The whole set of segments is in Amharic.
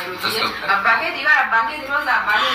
Abbaake diba abbaake diroza abbaake.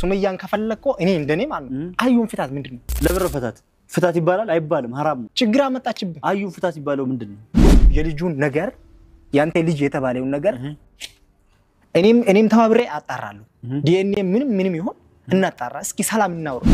ሱመያን ከፈለኮ እኔ እንደኔ ማለት አዩን ፍታት ምንድነው ለብር ፍታት ይባላል አይባልም حرام ነው ችግር አመጣችብህ አዩን ፍታት ይባለው ምንድነው የልጁን ነገር ያንተ ልጅ የተባለውን ነገር እኔም ተባብሬ አጣራለሁ ዲኤንኤ ምንም ይሆን እናጣራ እስኪ ሰላም እናውራ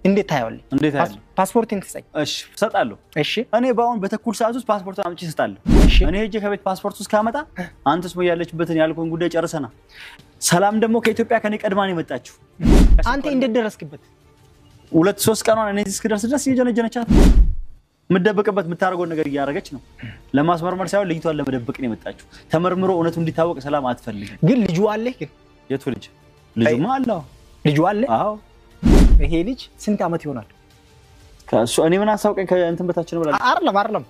እንዴት ታያለህ ፓስፖርትን ትሰጥ እሺ ሰጣለሁ እሺ እኔ ባውን በተኩል ሰዓት ውስጥ ፓስፖርቱን አምጪ ሰጣለሁ እኔ ሄጄ ከቤት ፓስፖርት ውስጥ ካመጣ አንተስ ሞ ያለችበትን ያልኩን ጉዳይ ጨርሰና ሰላም ደግሞ ከኢትዮጵያ ከኔ ቀድማን የመጣችው አንተ እንዴት ደረስክበት 2-3 ቀኗን እኔ እዚህ ድረስ የጀነጀነቻት ምደበቅበት ምታረገው ነገር ያያረገች ነው ለማስመርመር ሳይሆን ልጅቷን ለመደበቅ ነው የመጣችው ተመርምሮ እውነቱ እንዲታወቅ ሰላም አትፈልግም ግን ልጁ አለ ግን የቱ ልጁማ አለው ልጁ አለ አዎ ይሄ ልጅ ስንት አመት ይሆናል ከሱ እኔ ምን አሳውቀኝ ከእንትን በታች ነው ብላ አይደለም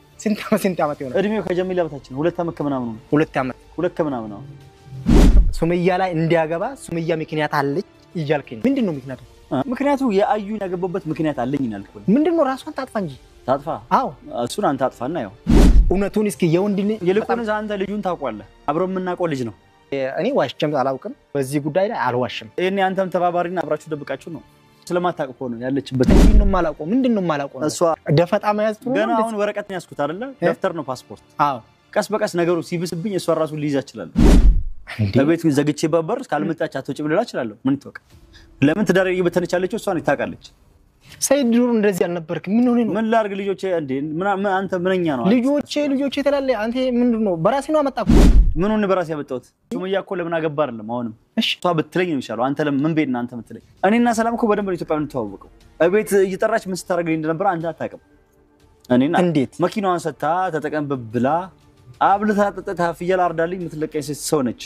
ስንት አመት ይሆናል እድሜው ከጀሚላ በታች ነው 2 አመት ከምናምን ነው 2 ከምናምን ነው ሱመያ ላይ እንዲያገባ ሱመያ ምክንያት አለች ይያልከኝ ምንድነው ምክንያቱ የአዩ ያገባበት ምክንያት አለኝ እናልኩ ምንድነው ራሷን ታጥፋ እንጂ ታጥፋ አዎ እሱን አንተ አጥፋና ያው እውነቱን እስኪ የወንድን ይልቁን አንተ ልጁን ታውቋለህ አብረው የምናውቀው ልጅ ነው እኔ ዋሽቼም አላውቅም በዚህ ጉዳይ ላይ አልዋሽም እኔ አንተም ተባባሪና አብራችሁ ደብቃችሁ ነው ስለማታውቁ ነው ያለችበት ምንድነው ማላውቀው እሷ ደፈጣ መያዝ ጥሩ ገና አሁን ወረቀት ነው ያስኩት አይደለ ደፍተር ነው ፓስፖርት አዎ ቀስ በቀስ ነገሩ ሲብስብኝ እሷ ራሱ ሊይዛ ይችላል ለቤት ዘግቼ በበር ካልመጣች አትወጪ ብለላ ይችላል ምን ይተወቅ ለምን ትዳር ይበተነቻለች እሷ ነው ታቃለች ሰይድ ዱር እንደዚህ አልነበርክ ምን ሆነ ነው ምን ላርግ ልጆቼ እንዴ ምን አንተ ምንኛ ነው ልጆቼ ተላለ አንተ ምንድነው በራሴ ነው አመጣኩ ምን ሆነ በራሴ ያመጣሁት ሱመያ እኮ ለምን አገባ አይደለም አሁንም እሷ በትለኝ ነው ይሻለው አንተ ለምን ቤት እናንተ ምትለኝ እኔና ሰላም እኮ በደንብ ኢትዮጵያ ምን ተዋወቀው እቤት እየጠራች ምን ስታረግልኝ እንደነበር አንተ አታውቅም እኔና እንዴት መኪናዋን ሰጣ ተጠቀምብብላ አብልታ ተጠታ ፍየል አርዳልኝ ምትለቀኝ ሰው ነች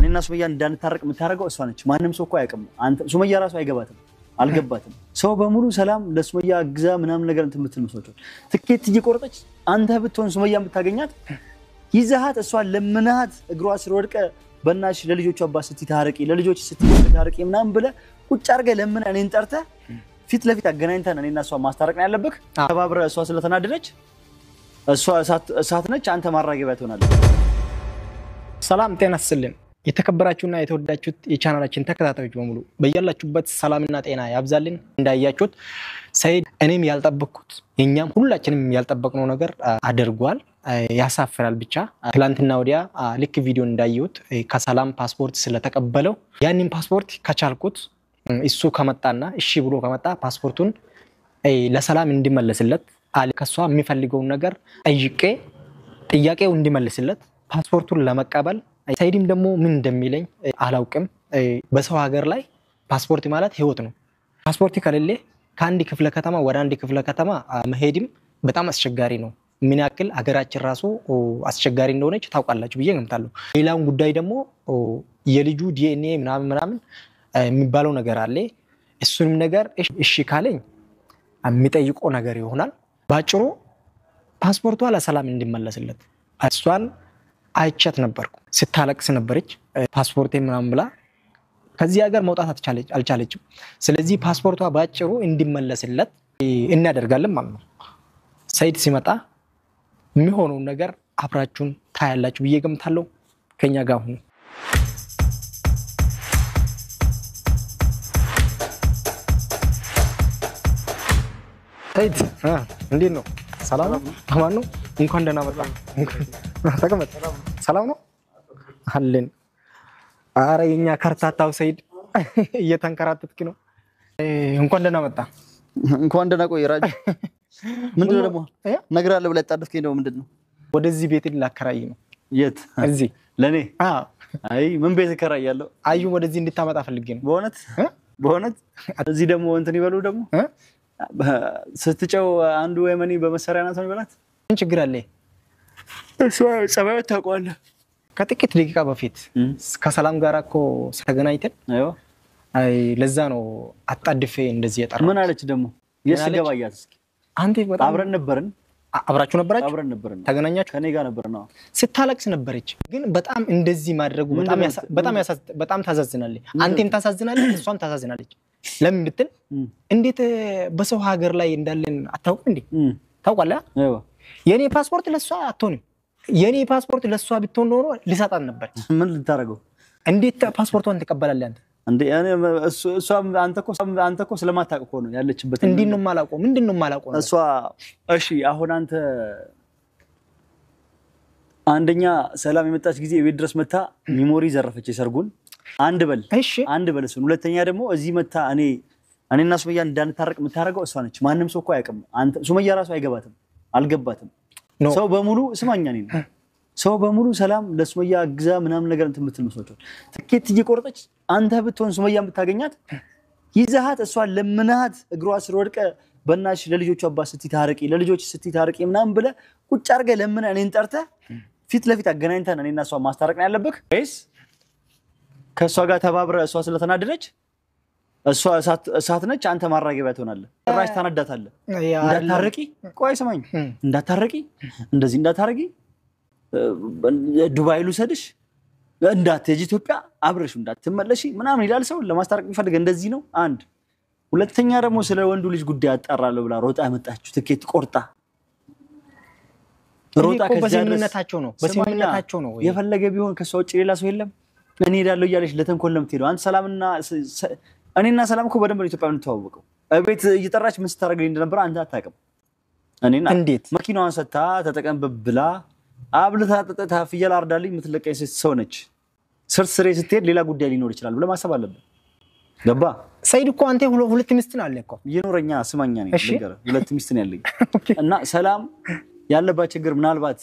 እኔና ሱመያ እንዳንታረቅ ምታረገው እሷ ነች ማንንም ሰው እኮ አያውቅም አንተ ሱመያ ራሱ አይገባትም አልገባትም ሰው በሙሉ ሰላም ለሱመያ ግዛ ምናምን ነገር እንትን ምትል መስዋዕት ትኬት እየቆረጠች አንተ ብትሆን ሱመያ ብታገኛት ይዛሃት እሷ ለምናት እግሯ ስር ወድቀ በእናትሽ ለልጆቹ አባ ስትታረቂ ለልጆች ስትታረቂ ምናምን ብለ ቁጭ አርገ ለምን እኔን ጠርተ ፊት ለፊት አገናኝተን እኔና እሷ ማስታረቅ ነው ያለብክ ተባብረ እሷ ስለተናደደች እሷ እሳት ነች አንተ ማራገቢያ ትሆናለህ ሰላም ጤና ይስጥልን የተከበራችሁና የተወደዳችሁት የቻናላችን ተከታታዮች በሙሉ በእያላችሁበት ሰላምና ጤና ያብዛልን እንዳያችሁት ሰይድ እኔም ያልጠበቅኩት የኛም ሁላችንም ያልጠበቅነው ነገር አድርጓል ያሳፍራል ብቻ ትላንትና ወዲያ ልክ ቪዲዮ እንዳያዩት ከሰላም ፓስፖርት ስለተቀበለው ያንን ፓስፖርት ከቻልኩት እሱ ከመጣና እሺ ብሎ ከመጣ ፓስፖርቱን ለሰላም እንዲመለስለት ከሷ የሚፈልገው ነገር ጠይቄ ጥያቄው እንዲመልስለት ፓስፖርቱን ለመቀበል ሰይድም ደግሞ ምን እንደሚለኝ አላውቅም በሰው ሀገር ላይ ፓስፖርት ማለት ህይወት ነው ፓስፖርት ከሌለ ከአንድ ክፍለ ከተማ ወደ አንድ ክፍለ ከተማ መሄድም በጣም አስቸጋሪ ነው ምን ያክል ሀገራችን ራሱ አስቸጋሪ እንደሆነች ታውቃላችሁ ብዬ ገምታለሁ። ሌላውን ጉዳይ ደግሞ የልጁ ዲኤንኤ ምናምን የሚባለው ነገር አለ። እሱንም ነገር እሺ ካለኝ የሚጠይቀው ነገር ይሆናል። ባጭሩ ፓስፖርቷ ለሰላም እንዲመለስለት እሷን አይቻት ነበርኩ። ስታለቅስ ነበረች ፓስፖርቴ ምናምን ብላ ከዚህ ሀገር መውጣት አልቻለችም። ስለዚህ ፓስፖርቷ ባጭሩ እንዲመለስለት እናደርጋለን ማለት ነው። ሰይድ ሲመጣ የሚሆነው ነገር አብራችሁን ታያላችሁ ብዬ ገምታለሁ። ከኛ ጋር ሁኑ። ሰይድ እንዴት ነው? ሰላም ነው? አማን ነው? እንኳን ደህና መጣ። ተቀመጥ። ሰላም ነው አለን። አረ የኛ ከርታታው ሰይድ እየተንከራተትክ ነው። እንኳን ደህና መጣ። እንኳን ደህና ቆይ። ራጅ ምንድነው ደግሞ ነገር አለ ብለህ ጣደፍከኝ ነው? ምንድነው? ወደዚህ ቤት ላከራይ ነው። የት? እዚህ ለኔ? አይ ምን ቤት ከራያለሁ? አዩ ወደዚህ እንድታመጣ ፈልጌ ነው። በእውነት እዚህ ደግሞ እንትን ይበሉ ደግሞ ስትጨው አንዱ ወይመኒ በመሰሪያ ናት ነው ይበላት። ምን ችግር አለ? እሷ ጸባዩ ታውቀዋለህ። ከጥቂት ደቂቃ በፊት ከሰላም ጋር እኮ ተገናኝተን አይ ለዛ ነው አጣድፌ እንደዚህ የጠራው። ምን አለች ደግሞ? የስገባያት እስኪ አንተ በጣም አብረን ነበርን። አብራችሁ ነበራችሁ? አብረን ነበርን። ተገናኛችሁ? ከኔ ጋር ነበር ነው። ስታለቅስ ነበረች። ግን በጣም እንደዚህ ማድረጉ በጣም ታሳዝናለች። አንተም ታሳዝናለች፣ እሷም ታሳዝናለች። ለምን ብትል እንዴት በሰው ሀገር ላይ እንዳለን አታውቅም እንዴ? ታውቃለህ? የኔ ፓስፖርት ለሷ አትሆንም። የኔ ፓስፖርት ለሷ ብትሆን ኖሮ ልሰጣት ነበር። ምን ልታረገው? እንዴት ፓስፖርቷን ትቀበላለህ አንተ? እንዴ እሷ አንተ እኮ ስለማታውቅ እኮ ነው ያለችበት። እንዴት ነው የማላውቀው? ምንድነው የማላውቀው? እሷ እሺ አሁን አንተ አንደኛ ሰላም የመጣች ጊዜ ቤት ድረስ መታ ሚሞሪ ዘረፈች የሰርጉን አንድ በል። እሺ አንድ በል እሱን። ሁለተኛ ደግሞ እዚህ መታ እኔና ሱመያ እንዳንታረቅ የምታረገው እሷ ነች። ማንም ሰው እኮ አያውቅም። አንተ ሱመያ ራሱ አይገባትም፣ አልገባትም። ሰው በሙሉ ስማኛ ነኝ ሰው በሙሉ ሰላም ለሱመያ አግዛ ምናምን ነገር እንትን የምትመስለው ትኬት እየቆረጠች አንተ ብትሆን ሱመያ ብታገኛት ይዛሃት እሷን ለምናት እግሯ ስር ወድቀ በእናትሽ ለልጆቹ አባት ስትታረቂ ለልጆች ስትታረቂ ምናምን ብለ ቁጭ አድርገህ ለምን እኔን ጠርተህ ፊት ለፊት አገናኝተን እኔና እሷ ማስታረቅ ነው ያለብህ ወይስ ከሷ ጋር ተባብረህ እሷ ስለተናደደች እሷ እሳት ነች አንተ ማራገቢያ ትሆናለህ? ራስ ታነዳታለህ። እንዳታረቂ ቆይ ስማኝ፣ እንዳታረቂ እንደዚህ እንዳታረቂ ዱባይ ልውሰድሽ እንዳትሄጂ ኢትዮጵያ አብረሽ እንዳትመለሺ ምናምን ይላል ሰው ለማስታረቅ የሚፈልግ እንደዚህ ነው። አንድ ሁለተኛ ደግሞ ስለ ወንዱ ልጅ ጉዳይ አጣራለሁ ብላ ሮጣ መጣችሁ ትኬት ቆርጣ ሮጣ በስምምነታቸው ነው የፈለገ ቢሆን ከሷ ውጭ ሌላ ሰው የለም እኔ ሄዳለሁ እያለሽ ለተንኮል ለምትሄደው አንተ ሰላምና እኔና ሰላም እኮ በደንብ ኢትዮጵያ የምንተዋወቀው ቤት እየጠራች ምን ስታረግልኝ እንደነበር አንተ አታውቅም። እኔና እንዴት መኪናዋን ሰታ ተጠቀምበት ብላ አብልታ ተጠታ ፍየል አርዳልኝ የምትለቀኝ ሰው ነች። ስርስሬ ስትሄድ ሌላ ጉዳይ ሊኖር ይችላል ብለህ ማሰብ አለብህ። ገባ? ሰይድ እኮ አንተ ሁለት ሚስት ነው አለ እኮ ይኖረኛ ስማኛ ነኝ ነገር ሁለት ሚስት ነው ያለኝ እና ሰላም ያለባት ችግር ምናልባት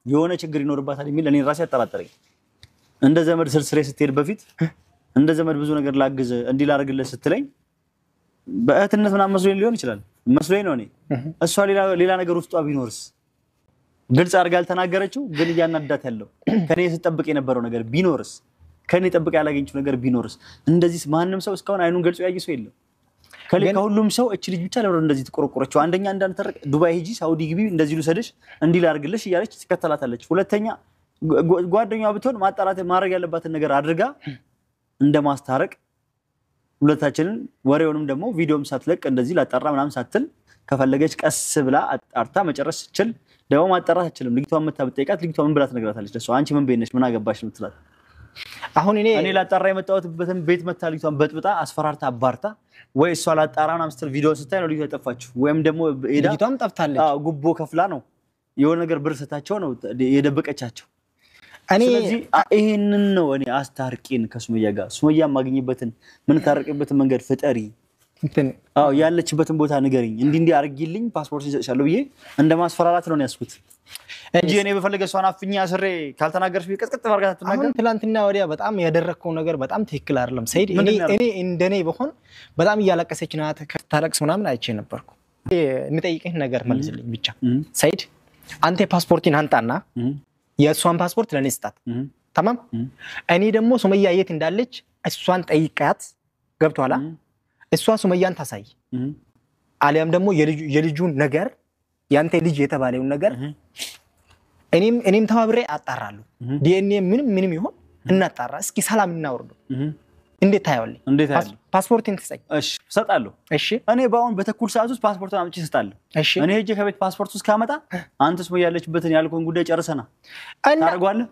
የሆነ ችግር ይኖርባታል የሚል እኔ ራሴ አጠራጠረኝ። እንደ ዘመድ ስርስሬ ስትሄድ በፊት እንደ ዘመድ ብዙ ነገር ላግዝ እንዲላርግልህ ስትለኝ በእህትነት ምናምን መስሎኝ ሊሆን ይችላል መስሎኝ ነው። እኔ እሷ ሌላ ነገር ውስጧ ቢኖርስ ግልጽ አድርጋ አልተናገረችው ግን እያናዳት ያለው ከኔ ስትጠብቅ የነበረው ነገር ቢኖርስ ከኔ ጠብቅ ያላገኘችው ነገር ቢኖርስ እንደዚህ ማንንም ሰው እስካሁን አይኑን ገልጾ ያየ ሰው የለም። ከሁሉም ሰው እቺ ልጅ ብቻ ለምን እንደዚህ ተቆረቆረችው? አንደኛ እንዳንተርቅ ዱባይ ሂጂ ሳውዲ ግቢ እንደዚህ ልሰድሽ እንዲላርግልሽ እያለች ትከተላታለች። ሁለተኛ ጓደኛዋ ብትሆን ማጣራት ማድረግ ያለባትን ነገር አድርጋ እንደማስታረቅ ሁለታችንን ወሬውንም ደግሞ ቪዲዮም ሳትለቅ እንደዚህ ላጣራ ምናምን ሳትል ከፈለገች ቀስ ብላ አጣርታ መጨረስ ትችል። ደግሞ ማጣራት አትችልም። ልጅቷን መታ ብትጠይቃት ልጅቷ ምን ብላ ትነግራታለች? ለሷ አንቺ ምን ቤት ነሽ ምን አገባሽ ነው ትላት። አሁን እኔ ላጣራ የመጣሁበትን ቤት መታ ልጅቷን በጥብጣ አስፈራርታ አባርታ ወይ እሷ ላጣራና ምስትል ቪዲዮ ስታይ ነው ልጅቷ የጠፋችው ወይም ደግሞ ልጅቷም ጠፍታለች። ጉቦ ከፍላ ነው የሆነ ነገር ብር ሰታቸው ነው የደበቀቻቸው። ስለዚህ ይሄንን ነው እኔ አስታርቂን ከሱመያ ጋር ሱመያ ማግኘበትን ምን ታረቅበትን መንገድ ፍጠሪ ያለችበትን ቦታ ንገሪኝ እንዲህ አርጊልኝ ፓስፖርት ይሰጥሻለሁ ብዬ እንደማስፈራራት ነው ያስኩት እንጂ እኔ በፈልገ ሷን አፍኛ አስሬ ካልተናገርሽ ቢቀጥቅጥ ባርጋት ተናገር። አሁን ትላንትና ወዲያ በጣም ያደረከው ነገር በጣም ትክክል አይደለም ሰይድ። እኔ እንደኔ በሆን በጣም እያለቀሰች ናት ከታለቅስ ምናምን አይቼ ነበርኩ። የሚጠይቀኝ ነገር መልስልኝ ብቻ ሰይድ አንተ ፓስፖርቲን አንጣና የእሷን ፓስፖርት ለኔ ስጣት ተማም እኔ ደግሞ ሱመያ የት እንዳለች እሷን ጠይቃት ገብቷላ እሷ ሱመያን ታሳይ አሊያም ደግሞ የልጁን ነገር ያንተ ልጅ የተባለውን ነገር እኔም ተባብሬ አጣራለሁ ዲኤንኤ ምንም ይሆን እናጣራ እስኪ ሰላም እናወርዱ እንዴት ታያለህ ፓስፖርትን ትሰጥ እሺ ሰጣለሁ እሺ እኔ ባውን በተኩል ሰዓት ውስጥ ፓስፖርቱን አምጪ ሰጣለሁ እኔ ሄጄ ከቤት ፓስፖርት ውስጥ ካመጣ አንተስ ሞያለችበትን ያልኩን ጉዳይ ጨርሰና ታርጓለህ